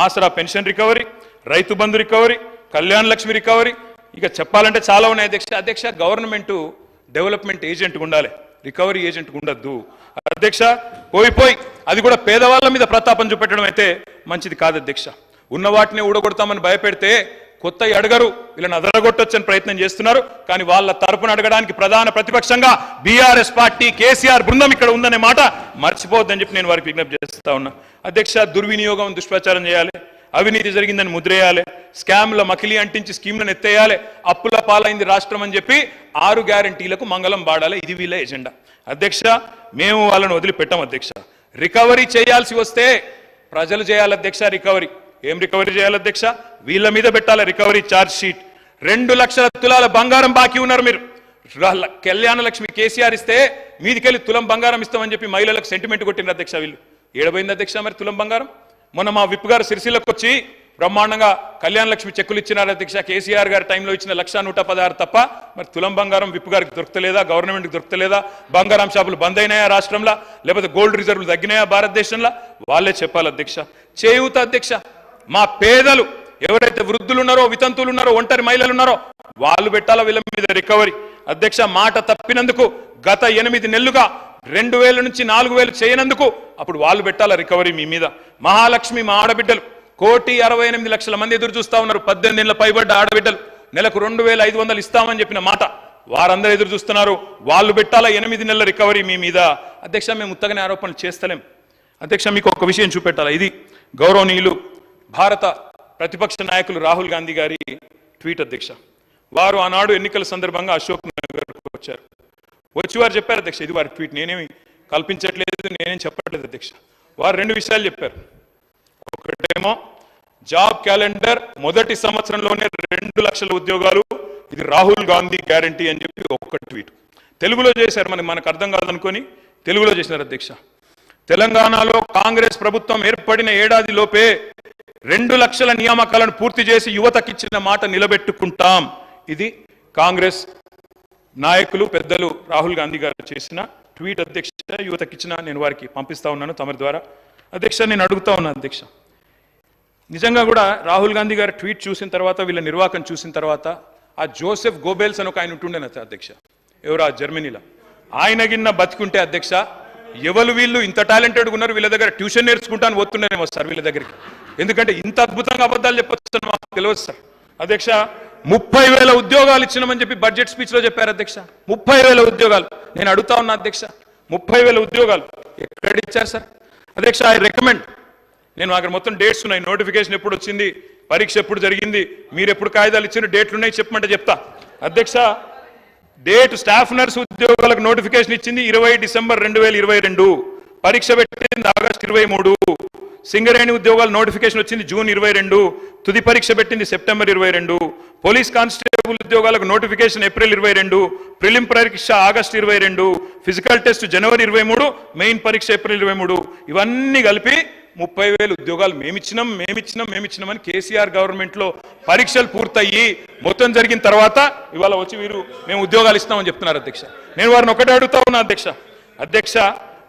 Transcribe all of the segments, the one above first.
ఆసరా pension recovery, Rythu Bandhu recovery, Kalyana Lakshmi recovery, ఇక చెప్పాలంటే చాలా ఉన్నాయి అధ్యక్ష. గవర్నమెంట్ డెవలప్మెంట్ ఏజెంట్ ఉండాలి, రికవరీ ఏజెంట్ ఉండద్దు అధ్యక్ష. పోయి అది కూడా పేదవాళ్ళ మీద ప్రతాపం చూపెట్టడం అయితే మంచిది కాదు అధ్యక్ష. ఉన్న వాటిని ఊడగొడతామని భయపెడితే కొత్త అడగరు, వీళ్ళని అదరగొట్టొచ్చని ప్రయత్నం చేస్తున్నారు. కానీ వాళ్ళ తరపున అడగడానికి ప్రధాన ప్రతిపక్షంగా బీఆర్ఎస్ పార్టీ కేసీఆర్ బృందం ఇక్కడ ఉందనే మాట మర్చిపోవద్దని చెప్పి నేను వారికి విజ్ఞప్తి చేస్తా ఉన్నా అధ్యక్ష. దుర్వినియోగం దుష్ప్రచారం చేయాలి, అవినీతి జరిగిందని ముద్రేయాలి, స్కామ్ల మకిలి అంటించి స్కీమ్లను ఎత్తేయాలి, అప్పుల పాలైంది రాష్ట్రం అని చెప్పి 6 గ్యారంటీలకు మంగళం పాడాలి. ఇది వీళ్ళ ఎజెండా అధ్యక్ష. మేము వాళ్ళని వదిలిపెట్టాం అధ్యక్ష. రికవరీ చేయాల్సి వస్తే ప్రజలు చేయాలి అధ్యక్ష. రికవరీ ఏం రికవరీ చేయాలి అధ్యక్ష? వీళ్ళ మీద పెట్టాలి రికవరీ ఛార్జ్ షీట్. 2 లక్షల తులాల బంగారం బాకీ ఉన్నారు మీరు. కళ్యాణ లక్ష్మి కేసీఆర్ ఇస్తే మీదికెళ్ళి తులం బంగారం ఇస్తామని చెప్పి మహిళలకు సెంటిమెంట్ కొట్టినారు అధ్యక్ష. వీళ్ళు ఏడబోయింది అధ్యక్ష మరి తులం బంగారం? మొన్న మా విప్ గారు సిరిసిల్లకు వచ్చి బ్రహ్మాండంగా కళ్యాణ లక్ష్మి చెక్కులు ఇచ్చినారు అధ్యక్ష. కేసీఆర్ గారి టైంలో ఇచ్చిన 1,116 తప్ప మరి తులం బంగారం విప్ గారికి దొరకలేదా? గవర్నమెంట్కి దొరకలేదా? బంగారం షాపులు బంద్ అయినాయా రాష్ట్రంలో? లేకపోతే గోల్డ్ రిజర్వులు తగ్గినాయా భారతదేశంలో? వాళ్ళే చెప్పాలి అధ్యక్ష. చేయూత అధ్యక్ష, మా పేదలు ఎవరైతే వృద్ధులు ఉన్నారో, వితంతువులు ఉన్నారో, ఒంటరి మహిళలు ఉన్నారో వాళ్ళు పెట్టాలా వీళ్ళ మీద రికవరీ అధ్యక్ష. మాట తప్పినందుకు గత 8 నెలలుగా 2,000 నుంచి 4,000 చేయనందుకు అప్పుడు వాళ్ళు పెట్టాలా రికవరీ మీ మీద. మహాలక్ష్మి మా ఆడబిడ్డలు 1,68,00,000 మంది ఎదురు చూస్తా ఉన్నారు. 18 ఏళ్ల పైబడ్డ ఆడబిడ్డలు నెలకు 2,500 ఇస్తామని చెప్పిన మాట వారందరూ ఎదురు చూస్తున్నారు. వాళ్ళు పెట్టాలా 8 నెలల రికవరీ మీ మీద అధ్యక్ష. మేము ఉత్తగానే ఆరోపణలు చేస్తలేం అధ్యక్ష. మీకు ఒక విషయం చూపెట్టాలా. ఇది గౌరవనీయులు భారత ప్రతిపక్ష నాయకులు రాహుల్ గాంధీ గారి ట్వీట్ అధ్యక్ష. వారు ఆనాడు ఎన్నికల సందర్భంగా అశోక్ నగర్కు వచ్చారు. వచ్చి వారు చెప్పారు అధ్యక్ష, ఇది వారి ట్వీట్, నేనేమి కల్పించట్లేదు, నేనేం చెప్పట్లేదు అధ్యక్ష. వారు 2 విషయాలు చెప్పారు. ఒకటేమో జాబ్ క్యాలెండర్ మొదటి సంవత్సరంలోనే 2 లక్షల ఉద్యోగాలు, ఇది రాహుల్ గాంధీ గ్యారంటీ అని చెప్పి ఒక ట్వీట్ తెలుగులో చేశారు. మనకు అర్థం కాదనుకొని తెలుగులో చేసినారు అధ్యక్ష. తెలంగాణలో కాంగ్రెస్ ప్రభుత్వం ఏర్పడిన ఏడాది లోపే 2 లక్షల నియామకాలను పూర్తి చేసి యువతకిచ్చిన మాట నిలబెట్టుకుంటాం. ఇది కాంగ్రెస్ నాయకులు పెద్దలు రాహుల్ గాంధీ గారు చేసిన ట్వీట్ అధ్యక్ష. యువతకిచ్చిన నేను వారికి పంపిస్తా ఉన్నాను తమరి ద్వారా అధ్యక్ష. నేను అడుగుతా ఉన్నాను అధ్యక్ష, నిజంగా కూడా రాహుల్ గాంధీ గారు ట్వీట్ చూసిన తర్వాత, వీళ్ళ నిర్వాహకం చూసిన తర్వాత, ఆ జోసెఫ్ గోబెల్స్ అని ఒక ఆయన ఉంటుండేన అధ్యక్ష, ఎవరు ఆ జర్మనీలో, ఆయన గిన్న బతికుంటే అధ్యక్ష, ఎవరు వీళ్ళు ఇంత టాలెంటెడ్గా ఉన్నారు, వీళ్ళ దగ్గర ట్యూషన్ నేర్చుకుంటాను పోతున్నారేమో సార్ వీళ్ళ దగ్గరికి. ఎందుకంటే ఇంత అద్భుతంగా అబద్ధాలు చెప్పొచ్చు మాకు తెలియదు సార్ అధ్యక్ష. 30,000 ఉద్యోగాలు ఇచ్చినామని చెప్పి బడ్జెట్ స్పీచ్లో చెప్పారు అధ్యక్ష. 30,000 ఉద్యోగాలు. నేను అడుగుతా ఉన్నా అధ్యక్ష, 30,000 ఉద్యోగాలు ఎక్కడ ఇచ్చారు సార్ అధ్యక్ష? ఐ రికమెండ్, నేను అక్కడ మొత్తం డేట్స్ ఉన్నాయి, నోటిఫికేషన్ ఎప్పుడు వచ్చింది, పరీక్ష ఎప్పుడు జరిగింది, మీరు ఎప్పుడు కాగితాలు ఇచ్చిన డేట్లు ఉన్నాయి చెప్పమంటే చెప్తా అధ్యక్ష. డేట్ స్టాఫ్ నర్స్ ఉద్యోగాలకు నోటిఫికేషన్ ఇచ్చింది 20 డిసెంబర్ 2022, పరీక్ష పెట్టింది ఆగస్టు 23, సింగరేణి ఉద్యోగాలు నోటిఫికేషన్ వచ్చింది జూన్ 22, తుది పరీక్ష పెట్టింది సెప్టెంబర్ 22, పోలీస్ కానిస్టేబుల్ ఉద్యోగాలకు నోటిఫికేషన్ ఏప్రిల్ 22, ప్రిలిమ్ పరీక్ష ఆగస్టు 22, ఫిజికల్ టెస్ట్ జనవరి 23, మెయిన్ పరీక్ష ఏప్రిల్ 23. ఇవన్నీ కలిపి 30,000 ఉద్యోగాలు మేమిచ్చినామని కేసీఆర్ గవర్నమెంట్లో పరీక్షలు పూర్తయ్యి మొత్తం జరిగిన తర్వాత ఇవాళ వచ్చి వీరు మేము ఉద్యోగాలు ఇస్తామని చెప్తున్నారు అధ్యక్ష. నేను వారిని ఒకటే అడుగుతా ఉన్నా అధ్యక్ష,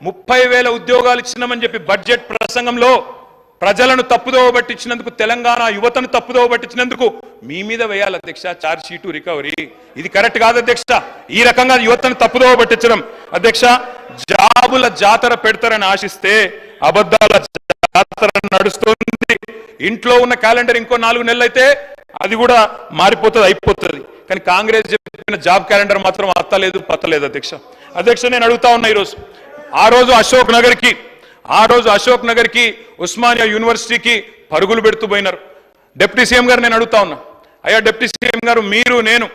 30,000 ఉద్యోగాలు ఇచ్చినామని చెప్పి బడ్జెట్ ప్రసంగంలో ప్రజలను తప్పుదోవ పట్టించినందుకు, తెలంగాణ యువతను తప్పుదోవ పట్టించినందుకు మీ మీద వేయాలి అధ్యక్ష ఛార్జ్ షీటు రికవరీ. ఇది కరెక్ట్ కాదు అధ్యక్ష. ఈ రకంగా యువతను తప్పుదోవ పట్టించడం అధ్యక్ష. జాబుల జాతర పెడతారని ఆశిస్తే అబద్ధాల జాతర నడుస్తుంది. ఇంట్లో ఉన్న క్యాలెండర్ ఇంకో 4 నెలలు అయితే అది కూడా మారిపోతుంది, అయిపోతుంది. కానీ కాంగ్రెస్ చెప్పిన జాబ్ క్యాలెండర్ మాత్రం అత్తలేదు పత్తలేదు అధ్యక్ష. నేను అడుగుతా ఉన్నా, ఈరోజు ఆ రోజు అశోక్ నగర్కి ఉస్మానియా యూనివర్సిటీకి పరుగులు పెడుతూ పోయినారు. డిప్యూటీ సీఎం గారు నేను అడుగుతా ఉన్నా, అయ్యా డిప్యూటీ సీఎం గారు, మీరు నేను